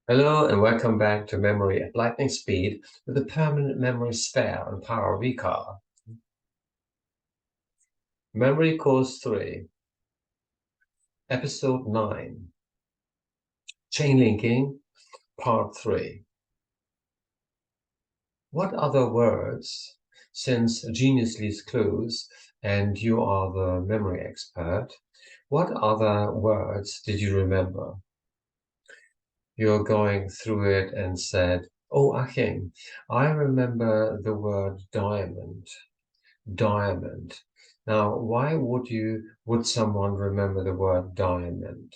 Hello and welcome back to Memory at Lightning Speed with the Permanent Memory Spare and Power Recar. Memory Course 3, Episode 9, Chain Linking, Part 3. What other words, since genius leaves clues and you are the memory expert, what other words did you remember? You're going through it and said, "Oh, Achim, I remember the word diamond. Diamond. Now, why would someone remember the word diamond?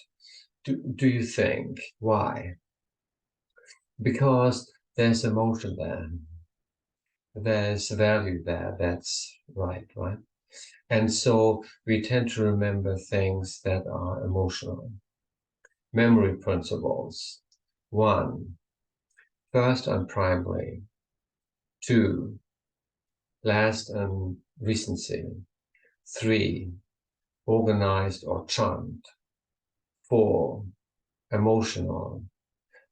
Do you think? Why? Because there's emotion there. There's value there. That's right? And so we tend to remember things that are emotional. Memory principles. 1. First and primary. 2. Last and recency. 3. Organized or chunked. 4. Emotional.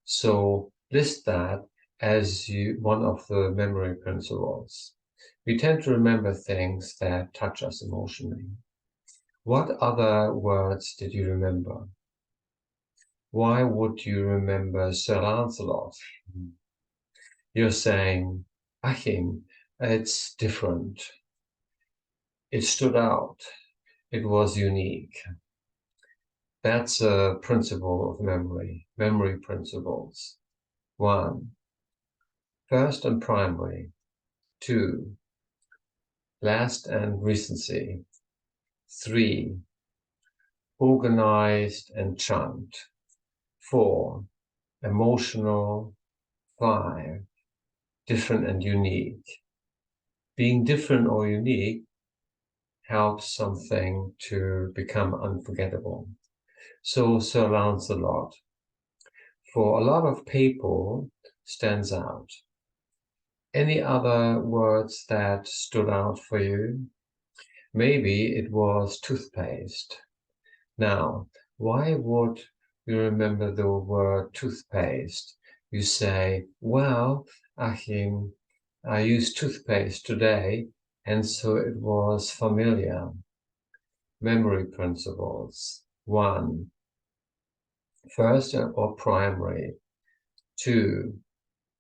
So list that as one of the memory principles. We tend to remember things that touch us emotionally. What other words did you remember? Why would you remember Sir Lancelot? You're saying, Achim, it's different. It stood out. It was unique. That's a principle of memory, memory principles. 1. First and primary. 2. Last and recency. 3. Organized and chunked. 4. Emotional. 5. Different and unique. Being different or unique helps something to become unforgettable. So Sir Lancelot, for a lot of people, stands out. Any other words that stood out for you? Maybe it was toothpaste. Now, why would you remember the word toothpaste? You say, well, Achim, I used toothpaste today, and so it was familiar. Memory principles. 1. First or primary. 2.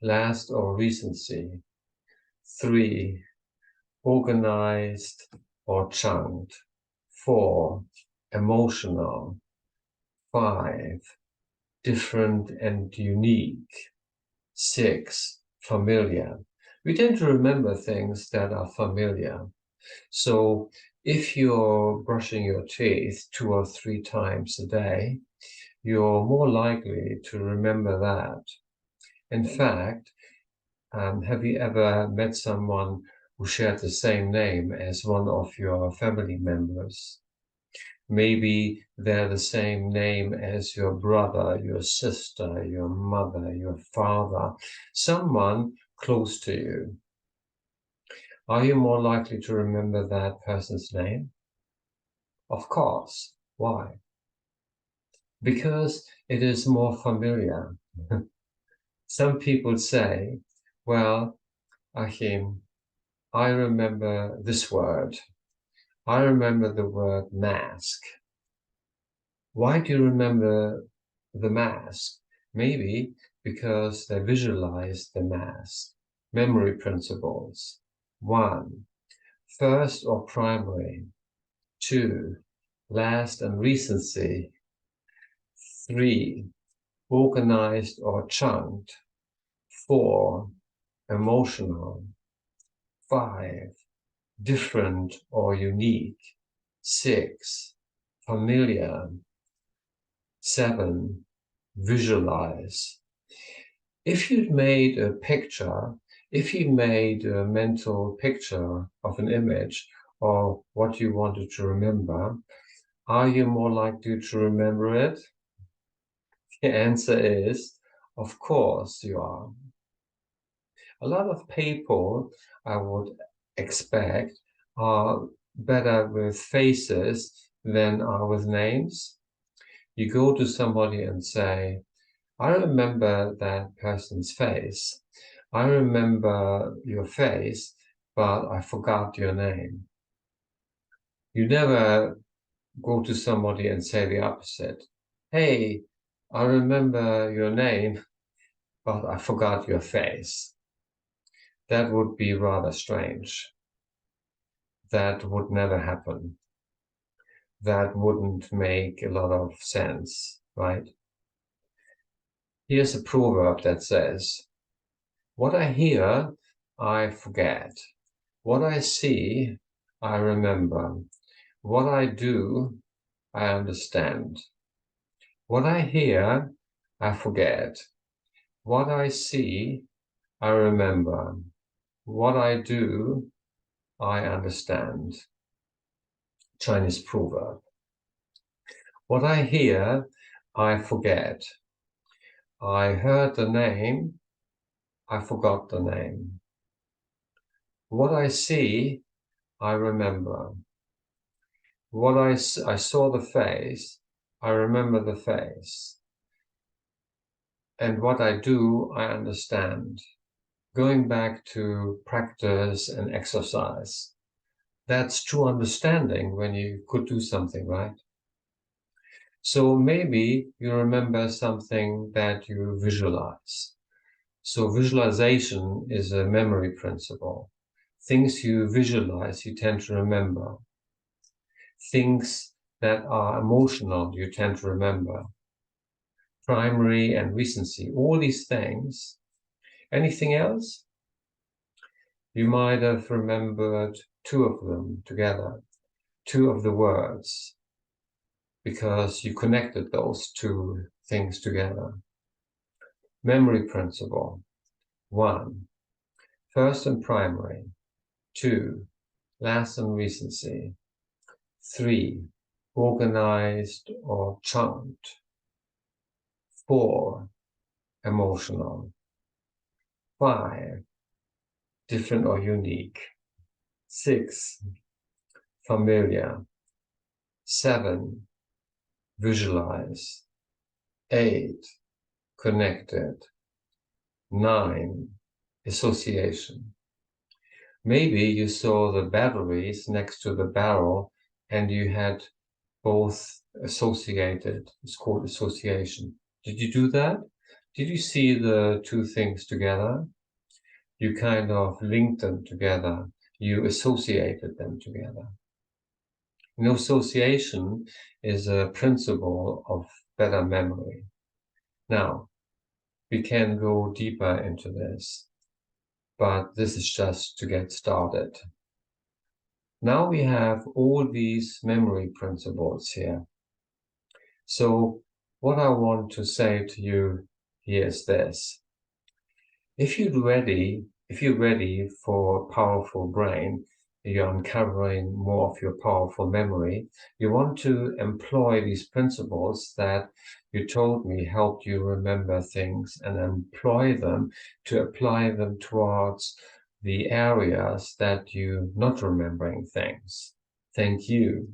Last or recency. 3. Organized or chunked. 4. Emotional. 5. Different and unique. 6. Familiar. We tend to remember things that are familiar. So if you're brushing your teeth 2 or 3 times a day, you're more likely to remember that. In fact, have you ever met someone who shared the same name as one of your family members? Maybe they're the same name as your brother, your sister, your mother, your father, someone close to you. Are you more likely to remember that person's name? Of course. Why? Because it is more familiar. Some people say, well, Achim, I remember this word. I remember the word mask. Why do you remember the mask? Maybe because they visualize the mask. Memory principles. 1. First or primary. 2. Last and recency. 3. Organized or chunked. 4. Emotional. 5. Different or unique. 6. Familiar. 7. Visualize. If you'd made a picture, if you made a mental picture of an image or what you wanted to remember, are you more likely to remember it? The answer is, of course you are. A lot of people, I would expect, are better with faces than are with names. You go to somebody and say, I remember that person's face. I remember your face, but I forgot your name. You never go to somebody and say the opposite. Hey, I remember your name, but I forgot your face. That would be rather strange. That would never happen. That wouldn't make a lot of sense, right? Here's a proverb that says, what I hear, I forget. What I see, I remember. What I do, I understand. What I hear, I forget. What I see, I remember. What I do, I understand. Chinese proverb. What I hear, I forget. I heard the name, I forgot the name. What I see, I remember. What I saw the face, I remember the face. And what I do, I understand. Going back to practice and exercise. That's true understanding when you could do something, right? So maybe you remember something that you visualize. So visualization is a memory principle. Things you visualize, you tend to remember. Things that are emotional, you tend to remember. Primary and recency, all these things. Anything else? You might have remembered two of them together, two of the words, because you connected those two things together. Memory principle. 1. First and primary. 2. Last and recency. 3. Organized or chunked. 4. Emotional. 5. Different or unique. 6. Familiar. 7. Visualize. 8. Connected. 9. Association. Maybe you saw the batteries next to the barrel and you had both associated. It's called association. Did you do that? Did you see the two things together? You kind of linked them together. You associated them together. Association is a principle of better memory. Now, we can go deeper into this, but this is just to get started. Now we have all these memory principles here. So what I want to say to you here is this. If you're ready for a powerful brain, you're uncovering more of your powerful memory, you want to employ these principles that you told me helped you remember things and employ them to apply them towards the areas that you're not remembering things. Thank you.